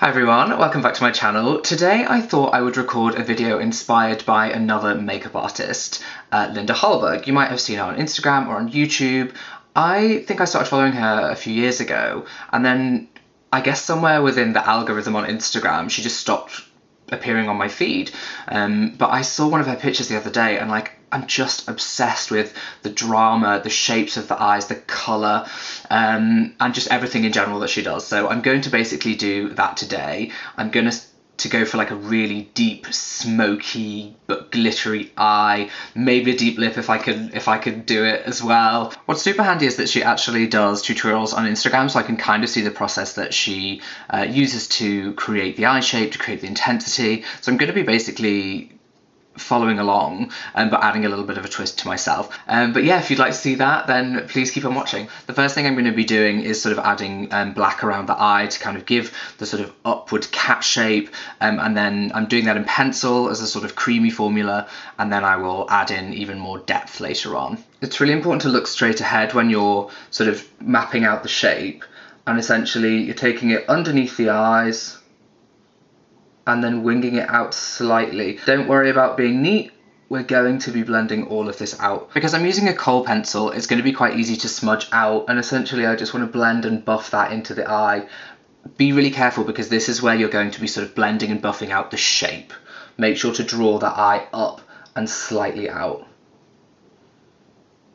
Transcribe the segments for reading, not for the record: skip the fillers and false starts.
Hi everyone, welcome back to my channel. Today I thought I would record a video inspired by another makeup artist, Linda Hallberg. You might have seen her on Instagram or on YouTube. I think I started following her a few years ago, and then I guess somewhere within the algorithm on Instagram she just stopped appearing on my feed. But I saw one of her pictures the other day and I'm just obsessed with the drama, the shapes of the eyes, the colour, and just everything in general that she does. So I'm going to basically do that today. I'm going to go for like a really deep, smoky but glittery eye, maybe a deep lip if I could do it as well. What's super handy is that she actually does tutorials on Instagram, so I can kind of see the process that she uses to create the eye shape, to create the intensity. So I'm going to be basically following along, but adding a little bit of a twist to myself. But yeah, if you'd like to see that, then please keep on watching. The first thing I'm going to be doing is sort of adding black around the eye to kind of give the sort of upward cat shape, and then I'm doing that in pencil as a sort of creamy formula, and then I will add in even more depth later on. It's really important to look straight ahead when you're sort of mapping out the shape, and essentially you're taking it underneath the eyes and then winging it out slightly. Don't worry about being neat, we're going to be blending all of this out. Because I'm using a Kohl pencil, it's going to be quite easy to smudge out, and essentially I just want to blend and buff that into the eye. Be really careful because this is where you're going to be sort of blending and buffing out the shape. Make sure to draw that eye up and slightly out.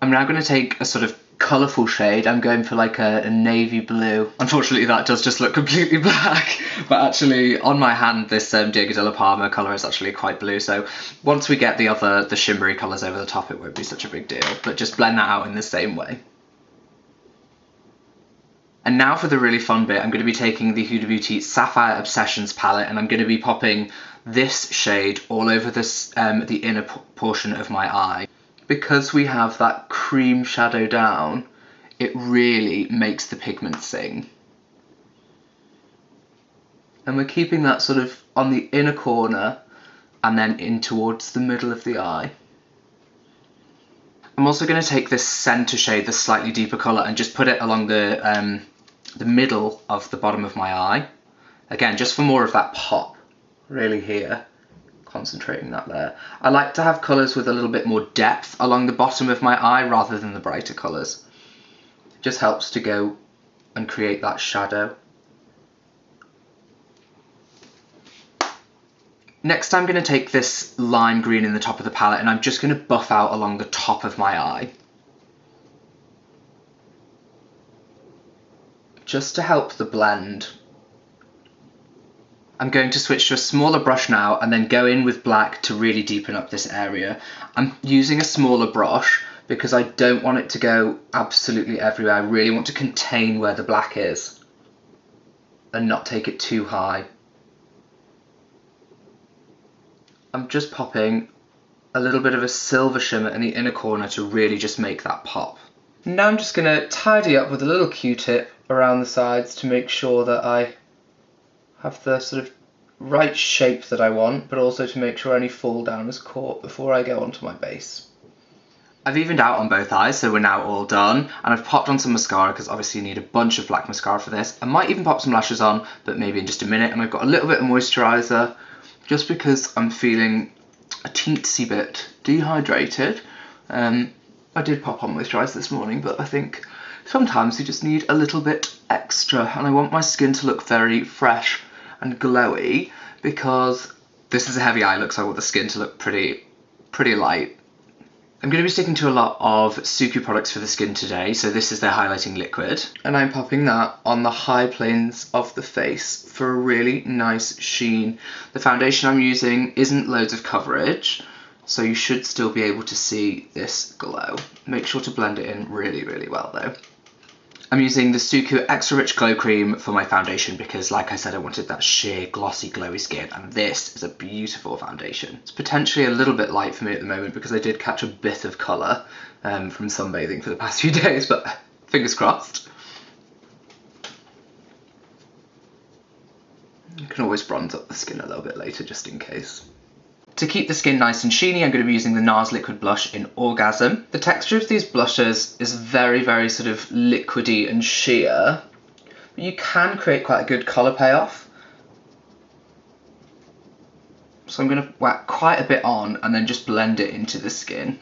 I'm now going to take a sort of colourful shade. I'm going for like a navy blue. Unfortunately that does just look completely black, but actually on my hand this Diego Dalla Palma colour is actually quite blue, so once we get the shimmery colours over the top it won't be such a big deal, but just blend that out in the same way. And now for the really fun bit, I'm going to be taking the Huda Beauty Sapphire Obsessions palette and I'm going to be popping this shade all over this the inner portion of my eye. Because we have that cream shadow down, it really makes the pigment sing. And we're keeping that sort of on the inner corner and then in towards the middle of the eye. I'm also going to take this centre shade, the slightly deeper colour, and just put it along the middle of the bottom of my eye. Again, just for more of that pop, really here. Concentrating that there. I like to have colours with a little bit more depth along the bottom of my eye rather than the brighter colours. It just helps to go and create that shadow. Next I'm going to take this lime green in the top of the palette and I'm just going to buff out along the top of my eye. Just to help the blend. I'm going to switch to a smaller brush now and then go in with black to really deepen up this area. I'm using a smaller brush because I don't want it to go absolutely everywhere. I really want to contain where the black is and not take it too high. I'm just popping a little bit of a silver shimmer in the inner corner to really just make that pop. Now I'm just going to tidy up with a little Q-tip around the sides to make sure that I have the sort of right shape that I want, but also to make sure any fall down is caught before I go onto my base. I've evened out on both eyes, so we're now all done, and I've popped on some mascara because obviously you need a bunch of black mascara for this. I might even pop some lashes on, but maybe in just a minute, and I've got a little bit of moisturiser just because I'm feeling a teensy bit dehydrated. I did pop on moisturiser this morning, but I think sometimes you just need a little bit extra, and I want my skin to look very fresh and glowy because this is a heavy eye look, so I want the skin to look pretty light. I'm going to be sticking to a lot of Suqqu products for the skin today, so this is their highlighting liquid, and I'm popping that on the high planes of the face for a really nice sheen. The foundation I'm using isn't loads of coverage, so you should still be able to see this glow. Make sure to blend it in really, really well though. I'm using the Suqqu Extra Rich Glow Cream for my foundation because, like I said, I wanted that sheer, glossy, glowy skin, and this is a beautiful foundation. It's potentially a little bit light for me at the moment because I did catch a bit of colour from sunbathing for the past few days, but fingers crossed. You can always bronze up the skin a little bit later just in case. To keep the skin nice and sheeny, I'm going to be using the NARS liquid blush in Orgasm. The texture of these blushes is very, very sort of liquidy and sheer, but you can create quite a good colour payoff So I'm going to whack quite a bit on and then just blend it into the skin.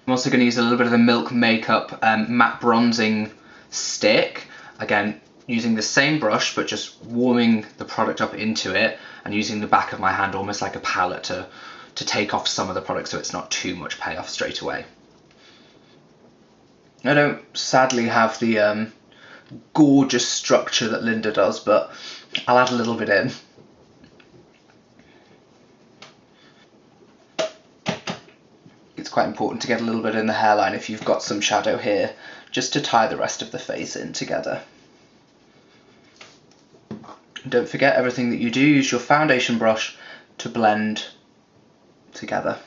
I'm also going to use a little bit of the Milk Makeup matte bronzing stick. Again, using the same brush, but just warming the product up into it and using the back of my hand almost like a palette to take off some of the product so it's not too much payoff straight away. I don't sadly have the gorgeous structure that Linda does, but I'll add a little bit in. It's quite important to get a little bit in the hairline if you've got some shadow here, just to tie the rest of the face in together. And don't forget, everything that you do, use your foundation brush to blend together,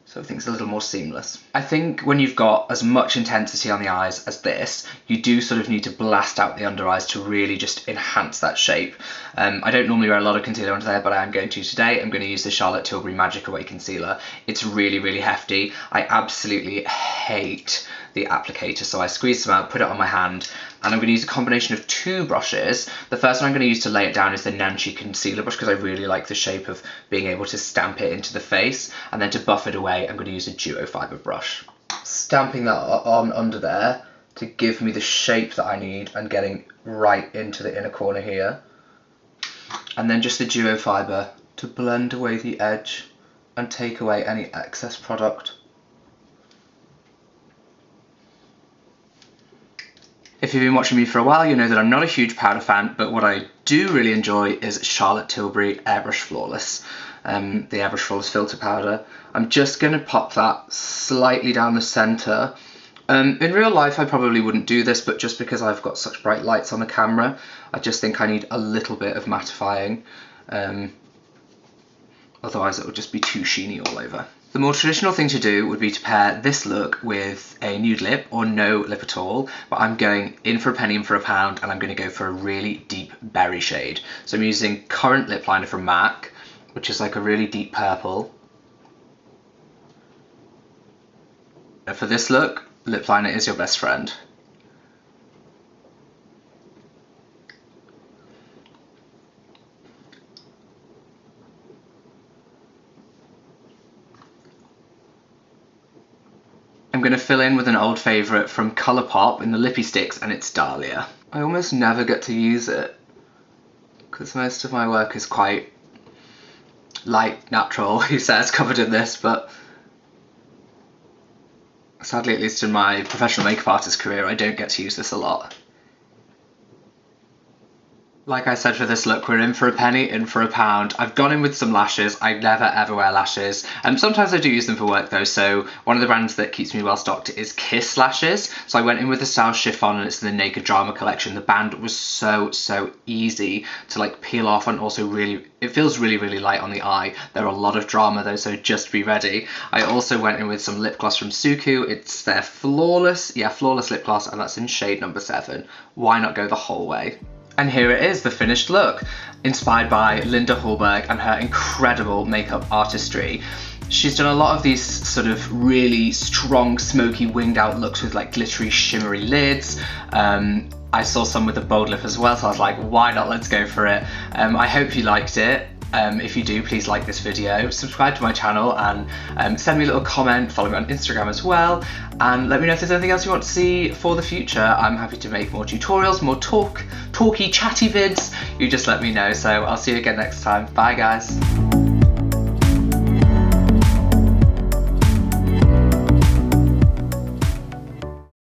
so everything's a little more seamless. I think when you've got as much intensity on the eyes as this, you do sort of need to blast out the under eyes to really just enhance that shape. I don't normally wear a lot of concealer under there, but I am going to today. I'm going to use the Charlotte Tilbury Magic Away Concealer. It's really, really hefty. I absolutely hate the applicator, so I squeeze some out, put it on my hand, and I'm going to use a combination of two brushes. The first one I'm going to use to lay it down is the Nancy Concealer brush, because I really like the shape of being able to stamp it into the face, and then to buff it away I'm going to use a duo fibre brush. Stamping that on under there to give me the shape that I need and getting right into the inner corner here. And then just the duo fibre to blend away the edge and take away any excess product. If you've been watching me for a while, you know that I'm not a huge powder fan, but what I do really enjoy is Charlotte Tilbury Airbrush Flawless. The Airbrush Flawless filter powder. I'm just going to pop that slightly down the centre. In real life I probably wouldn't do this, but just because I've got such bright lights on the camera, I just think I need a little bit of mattifying. Otherwise it would just be too sheeny all over. The more traditional thing to do would be to pair this look with a nude lip or no lip at all, but I'm going in for a penny in for a pound, and I'm going to go for a really deep berry shade. So I'm using Currant lip liner from MAC, which is like a really deep purple. For this look, lip liner is your best friend. I'm going to fill in with an old favourite from Colourpop in the Lippie Stix, and it's Dahlia. I almost never get to use it because most of my work is quite light, natural, he says, covered in this, but sadly, at least in my professional makeup artist career, I don't get to use this a lot. Like I said, for this look, we're in for a penny, in for a pound. I've gone in with some lashes. I never ever wear lashes. Sometimes I do use them for work though, so one of the brands that keeps me well stocked is Kiss lashes. So I went in with the style Chiffon, and it's in the Naked Drama collection. The band was so easy to like peel off, and also really, it feels really light on the eye. There are a lot of drama though, so just be ready. I also went in with some lip gloss from Suqqu. It's their Flawless lip gloss, and that's in shade number 7. Why not go the whole way? And here it is, the finished look, inspired by Linda Hallberg and her incredible makeup artistry. She's done a lot of these sort of really strong, smoky, winged out looks with like glittery, shimmery lids. I saw some with a bold lip as well, so I was like, why not, let's go for it. I hope you liked it. If you do, please like this video, subscribe to my channel, and send me a little comment, follow me on Instagram as well, and let me know if there's anything else you want to see for the future. I'm happy to make more tutorials, more talky, chatty vids. You just let me know, so I'll see you again next time. Bye guys.